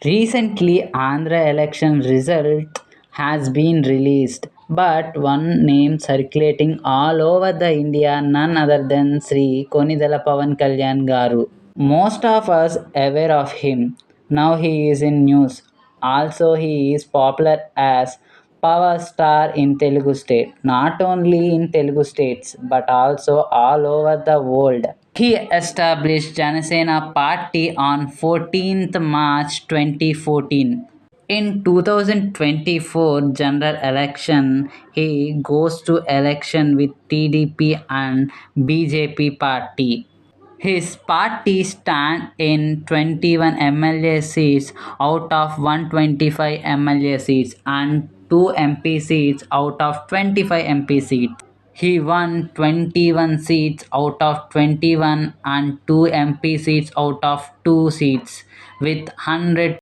Recently, Andhra election result has been released, but one name circulating all over the India, none other than Sri Konidala Pavan Kalyan Garu. Most of us aware of him. Now he is in news. Also, he is popular as power star in Telugu state. Not only in Telugu states, but also all over the world. He established Janasena Party on 14th March 2014. In 2024 general election, he goes to election with TDP and BJP party. His party stand in 21 MLA seats out of 125 MLA seats and 2 MP seats out of 25 MP seats. He won 21 seats out of 21 and 2 MP seats out of 2 seats with 100